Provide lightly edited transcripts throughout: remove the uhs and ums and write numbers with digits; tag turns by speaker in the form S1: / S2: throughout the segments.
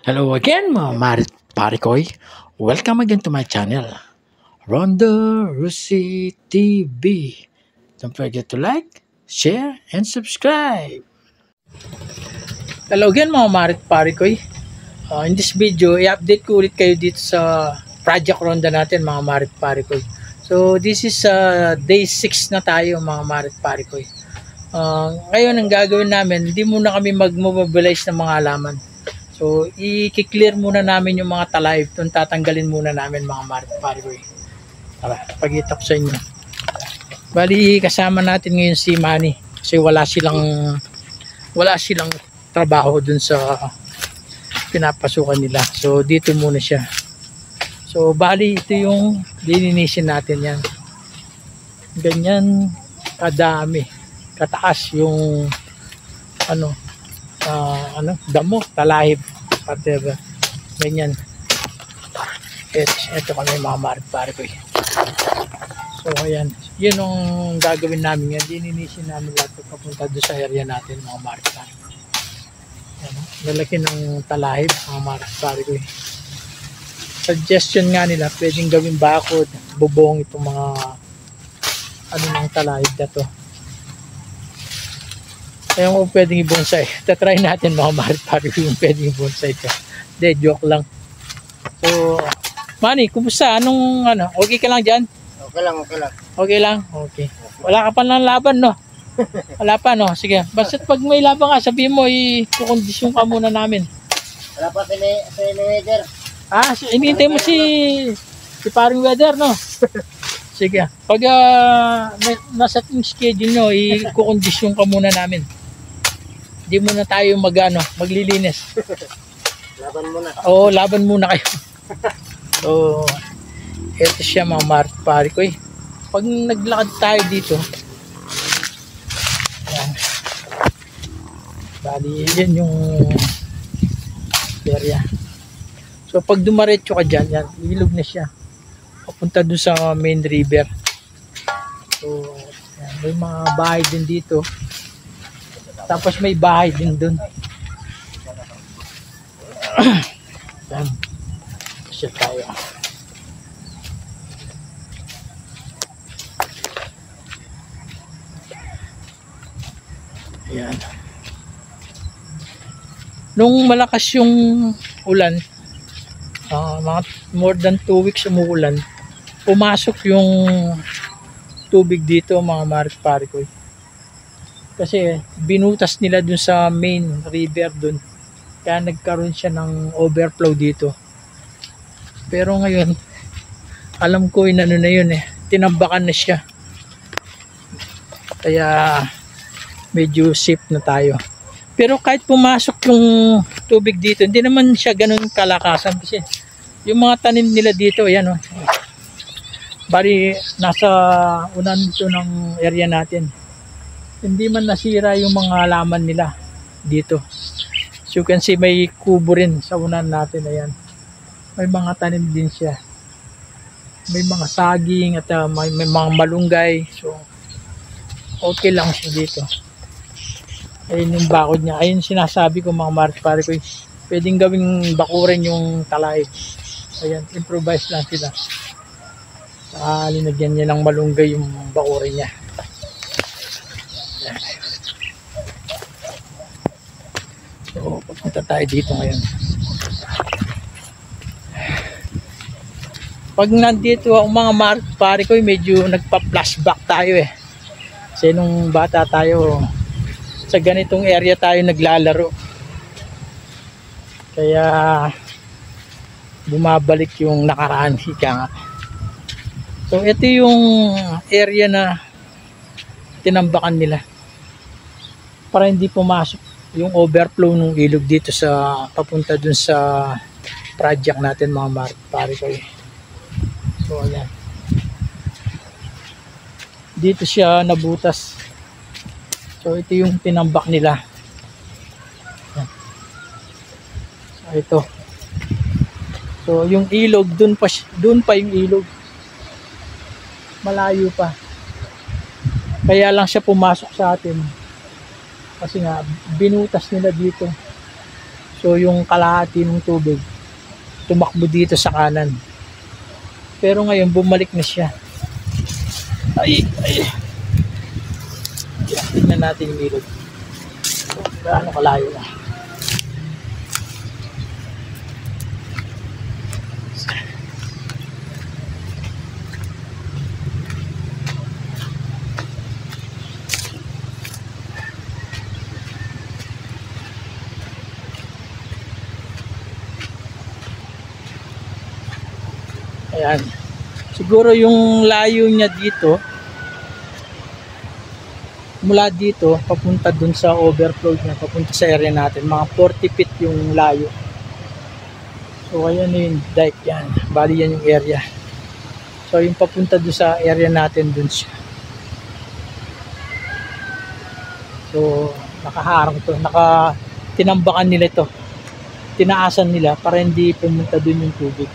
S1: Hello again mga Marit Parikoy. Welcome again to my channel, Rondo Rusi TV. Don't forget to like, share, and subscribe. Hello again mga Marit Parikoy. In this video, i-update ko ulit kayo dito sa project ronda natin mga Marit Parikoy. So this is day 6 na tayo mga Marit Parikoy. Ngayon ang gagawin namin, hindi muna kami mag-mobilize ng mga halaman. So, i-clear muna namin yung mga talayib. Doon tatanggalin muna namin mga Marit Parikoy. Tara, pagkita ko sa inyo. Bali, kasama natin ngayon si Manny. Kasi wala silang trabaho dun sa pinapasukan nila. So, dito muna siya. So, bali, ito yung lilinisin natin yan. Ganyan kadami. Kataas yung damo, talahib, whatever. Ganyan. Ito kami mga Marit Parikoy. So ayan, yun ang gagawin namin yan. Dininisin namin lahat papunta doon sa area natin mga Marit Parikoy. Lalaki ng talahib mga Marit Parikoy. Suggestion nga nila, pwedeng gawin bakod, bubong itong mga ng talahib na to. Ayaw ko pwedeng i-bonsai. Tatry natin mga Marit Parikoy yung pwedeng i-bonsai ka. Hindi, joke lang. So, Manny, kumusta? Okay ka lang dyan?
S2: Okay lang.
S1: Okay lang? Okay. Wala ka pa ng laban, no? Wala pa, no? Sige. Basta't pag may laban ka, sabihin mo, i-kondisyon ka muna namin.
S2: Wala pa si weather.
S1: Hinihintay mo si paring weather, no? Sige. Pag nasa yung schedule nyo, i-kondisyon ka muna namin. Hindi muna tayo maglilinis.
S2: Laban muna.
S1: Oo, laban muna kayo. So, ito siya mga Marit Parikoy. Pag naglakad tayo dito, yan. Bali, yan yung area. So, pag dumaretso ka dyan, yan, ilog na siya. Papunta doon sa main river. So, yan, may mga bahay din dito. Tapos may bahay din doon. Yan. Siya tayo. Yan. Nung malakas yung ulan, mga more than 2 weeks umuulan, pumasok yung tubig dito mga Marit Parikoy. Kasi binutas nila dun sa main river dun. Kaya nagkaroon siya ng overflow dito. Pero ngayon, alam ko na yun tinambakan na siya. Kaya medyo safe na tayo. Pero kahit pumasok yung tubig dito, hindi naman siya ganun kalakasan kasi yung mga tanim nila dito, ayan bali nasa unan ito ng area natin. Hindi man nasira yung mga halaman nila dito. So you can see may kubo rin sa unan natin, ayan. May mga tanim din siya. May mga saging at may mga malunggay. So okay lang siya dito. Ayun yung bakod niya. Ayun sinasabi ko mga Marit Parikoy. Pwedeng gawing bakuran yung talahib. Ayan, improvise lang sila. Linagyan niya ng malunggay yung bakuran niya. Ayan. So, pupunta tayo dito ngayon. Pag nandito ang mga Marit Parikoy, medyo nagpa-flashback tayo Kasi nung bata tayo, sa ganitong area tayo naglalaro. Kaya bumabalik yung nakaraan, hika nga. So ito yung area na tinambakan nila para hindi pumasok yung overflow ng ilog dito sa papunta dun sa project natin mga Marit Parikoy. So ayan. dito siya nabutas. So ito yung tinambak nila. Yan. So ito. So yung ilog dun pa yung ilog. Malayo pa. Kaya lang siya pumasok sa atin. Kasi nga binutas nila dito. So yung kalahati ng tubig tumakbo dito sa kanan. Pero ngayon bumalik na siya. Ay. Tingnan natin yung ilog. So, gaano kalayo na. Ayan. Siguro yung layo niya dito, mula dito, papunta dun sa overflow niya, papunta sa area natin. Mga 40 feet yung layo. So, ayan yung dike yan. Bali yan yung area. So, yung papunta dun sa area natin, dun siya. So, nakaharang to. Tinambakan nila ito. Tinaasan nila para hindi pumunta dun yung tubig.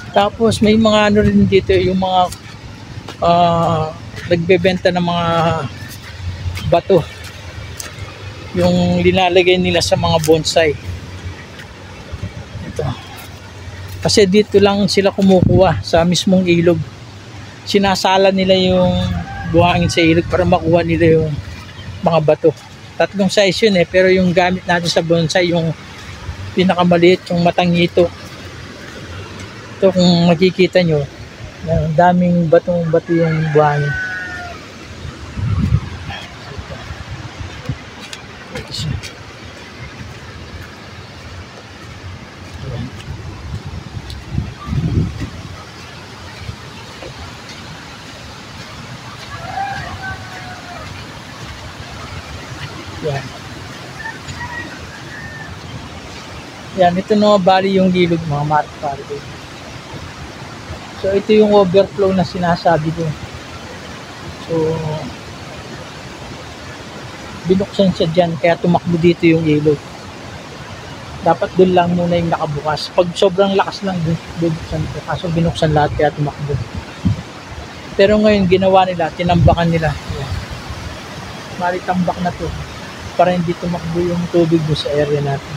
S1: Tapos may mga ano rin dito, yung mga nagbebenta ng mga bato, yung linalagay nila sa mga bonsai. Ito. Kasi dito lang sila kumukuha sa mismong ilog. Sinasala nila yung buhangin sa ilog para makuha nila yung mga bato. Tatlong size yun pero yung gamit natin sa bonsai, yung pinakamaliit, yung matangito. Ito kung makikita nyo, daming batong-bato yung buhangin. Yan. Yan, ito na bali yung ilog mga maripari. So ito yung overflow na sinasabi ko. So binuksan siya dyan kaya tumakbo dito yung ilog. Dapat doon lang muna yung nakabukas. Pag sobrang lakas lang bubuksan ito. Kaso binuksan lahat kaya tumakbo. Pero ngayon ginawa nila, tinambakan nila. Mali tambak na to para hindi tumakbo yung tubig doon sa area natin.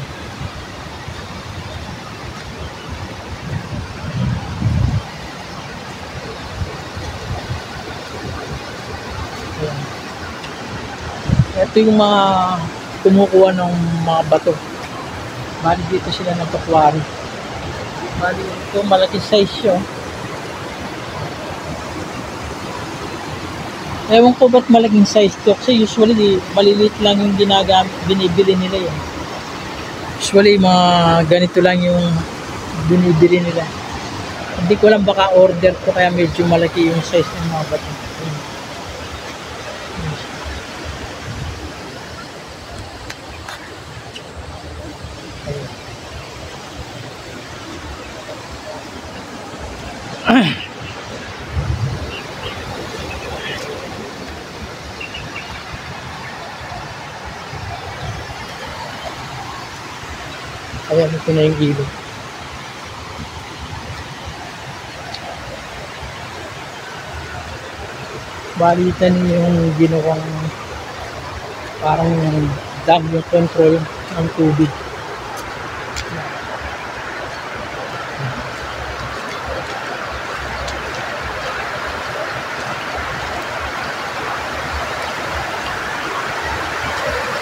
S1: Ito yung mga kumukuha ng mga bato. Bali dito sila nagpakwari. Bali ito malaking size yun. Ewan ko ba't malaking size to. Kasi usually maliliit lang yung binibili nila yun. Usually mga ganito lang yung binibili nila. Hindi ko lang baka order ko kaya medyo malaki yung size ng mga bato. Ayan, ito na yung ilog. Balitan yung ginawang parang dam yung control ng tubig.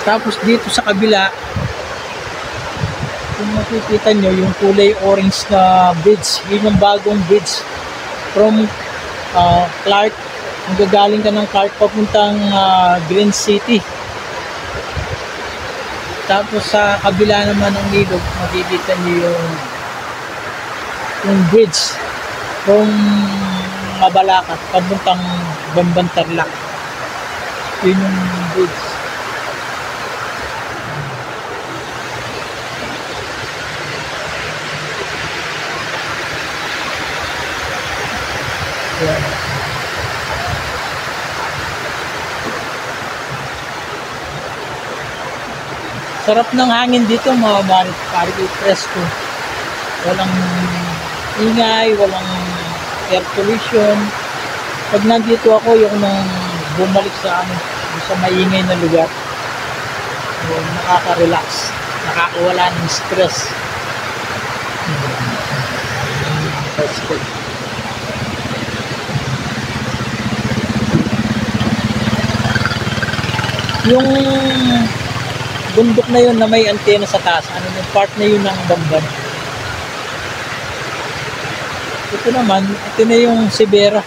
S1: Tapos dito sa kabila, kung makikita nyo yung kulay orange na bridge, yun yung bagong bridge from Clark. Kung gagaling ka ng Clark papuntang Green City. Tapos sa kabila naman ng ilog, makikita nyo yung bridge from Mabalacat papuntang Bambantarlac. Yun yung bridge. Yan. Sarap ng hangin dito mga marit pare, presko. Walang ingay, walang air pollution. Pag nandito ako, yung nang bumalik sa sa maingay na lugar, yung nakaka-relax, nakakawala ng stress. That's good. Yung bundok na yun na may antena sa taas, yung part na yun ng Bamban. Ito naman, ito na yung Sibera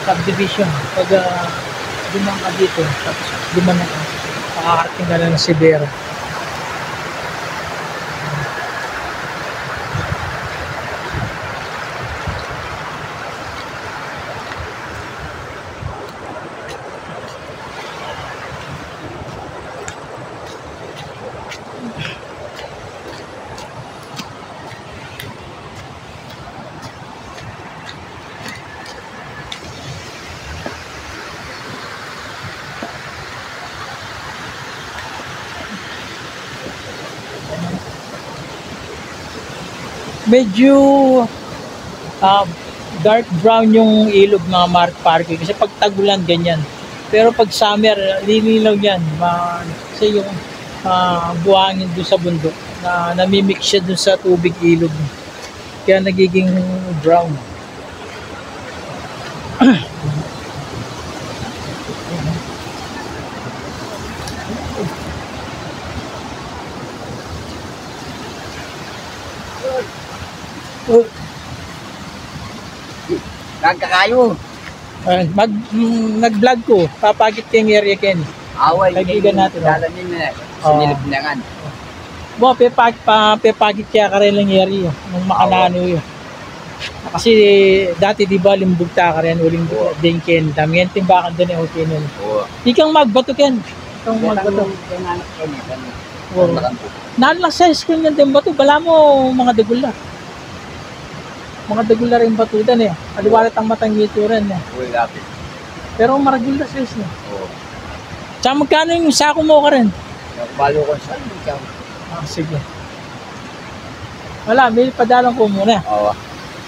S1: subdivision. Pag dumang ka dito, tapos dumang ka, makakarating ka na ng Sibera. Medyo dark brown yung ilog mga Marit Parque kasi pag tagulan ganyan. Pero pag summer, linilaw yan. Kasi yung buhangin doon sa bundok na namimix siya doon sa tubig ilog. Kaya nagiging brown.
S2: Kagkakayo.
S1: Nag-vlog ko, papagit kayong area Ken.
S2: Away.
S1: Kaibigan natin.
S2: Dalamin na. Sinilip na nga.
S1: Bo, pepagit kaya ka rin lang area nung makalano yun. Kasi dati di ba limbugta ka rin uling din Ken. Dami yan timbakan doon yung okay nun. Di kang magbato Ken. Kang magbato. Nalang sa screen yan din bato. Bala mo mga dagula. Mga dagula rin batutan eh. Aliwalat ang matang ngito rin eh.
S2: Uy, lapit.
S1: Pero maragula size na. Tsaka magkano yung sako mo ka rin?
S2: Balo ko sa
S1: Sige. Wala, may padalang ko muna.
S2: Oo.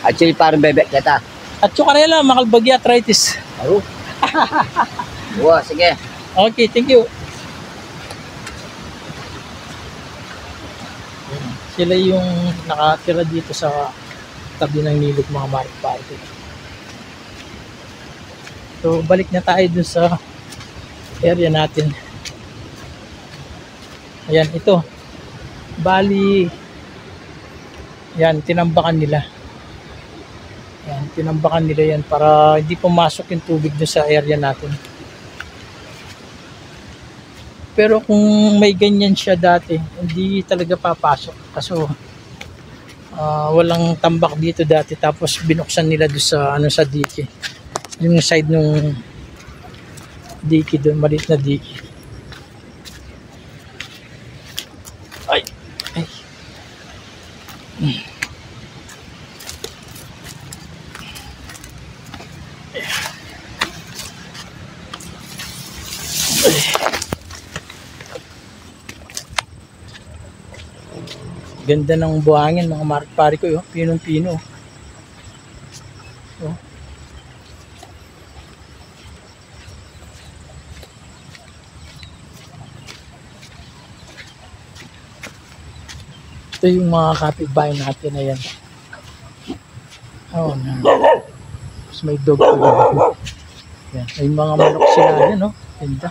S2: Actually, parang bebek kita.
S1: At yung kanila, makalbagya arthritis.
S2: Oo. Oo, sige.
S1: Okay, thank you. Sila yung nakatira dito sa tabi ng nilog mga Marit Parque. So, balik na tayo dun sa area natin. Ayan, ito. Bali, yan, tinambakan nila. Yan, tinambakan nila yan para hindi pumasok yung tubig dun sa area natin. Pero kung may ganyan siya dati, hindi talaga papasok. Kaso, walang tambak dito dati tapos binuksan nila doon sa sa dike, yung side nung dike doon, maliit na dike. Ay. Ganda ng buhangin mga Marit Parque ko, pinong-pino. Oh. Ito yung mga kapitbahay natin na yan. Oh, no. Tapos may dog ko. Yan. May mga manok sila din, no? Ganda.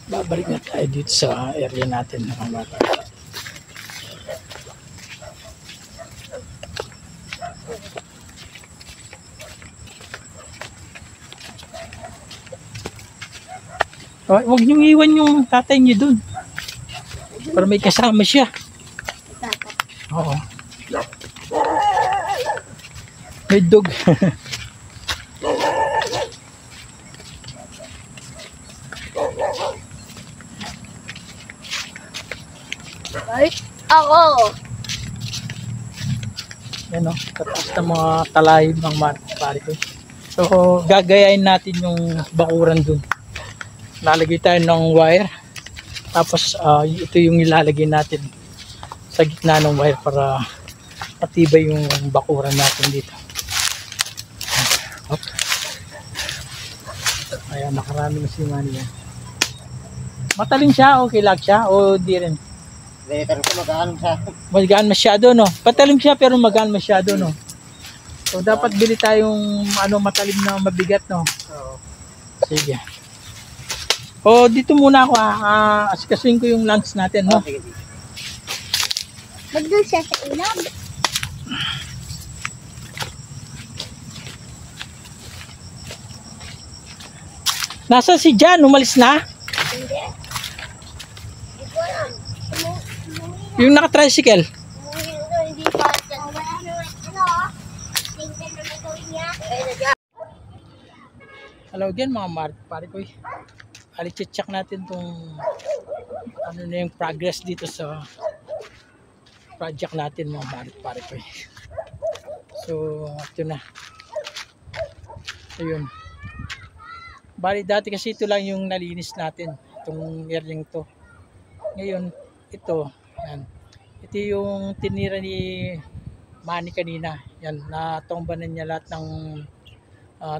S1: Babalik na tayo dito sa area natin na kamata. Huwag niyong iwan yung tatay niyo dun. Para may kasama siya. Oo. Hidog.
S3: Ay, ako.
S1: Yan o, tapos ng mga talahib ng pare ko. So, gagayain natin yung bakuran dun. Lalagay tayo ng wire. Tapos, ito yung ilalagay natin sa gitna ng wire para matibay yung bakuran natin dito. Hop. Ayan, nakarami na si Manny yan. Matalim siya, okay lang siya, o di rin?
S2: Later ko magkano sa...
S1: Magaan masyado, no? Patalim siya pero magaan masyado, no? So, dapat bili tayong matalim na mabigat, no?
S2: Oo.
S1: Sige. O, dito muna ako, asikasuin ko yung lunch natin, no?
S2: Sige, sige.
S3: Magdul siya sa ilang.
S1: Nasa si Jan? Umalis na?
S3: Hindi. Hindi ko alam.
S1: Yung naka-tricycle?
S3: Hindi pa. Tingnan na gagawin niya.
S1: Hello again mga pare ko. Check natin tong ano na yung progress dito sa project natin mga pare ko. So, ito na. Ayun. Bali dati kasi ito lang yung nalinis natin, itong airling to. Ngayon, ito, yan. Ito yung tinira ni Manny kanina. Yan, natombanan niya lahat ng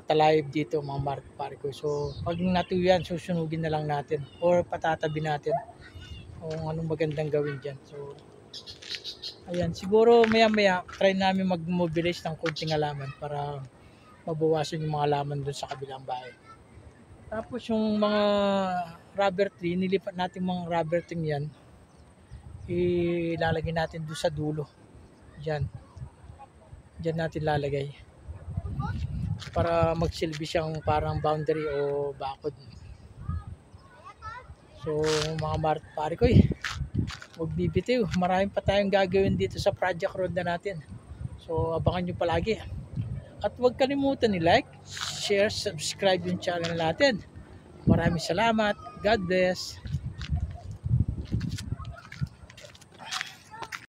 S1: talayib dito mga pare ko. So, pag natuyan, susunugin na lang natin or patatabi natin kung anong magandang gawin dyan. So, ayan, siguro maya-maya try namin mag-mobilize ng konting halaman para mabawasan yung mga halaman doon sa kabilang bahay. Tapos yung mga rubber tree, nilipat natin mga rubber tree yan, ilalagay natin doon sa dulo. Diyan natin lalagay para magsilbi siyang parang boundary o bakod. So mga pare ko, huwag bibitiw, marami pa tayong gagawin dito sa project ronda natin. So abangan nyo palagi. At huwag kalimutan ni-like, share, subscribe yung channel natin. Maraming salamat. God bless.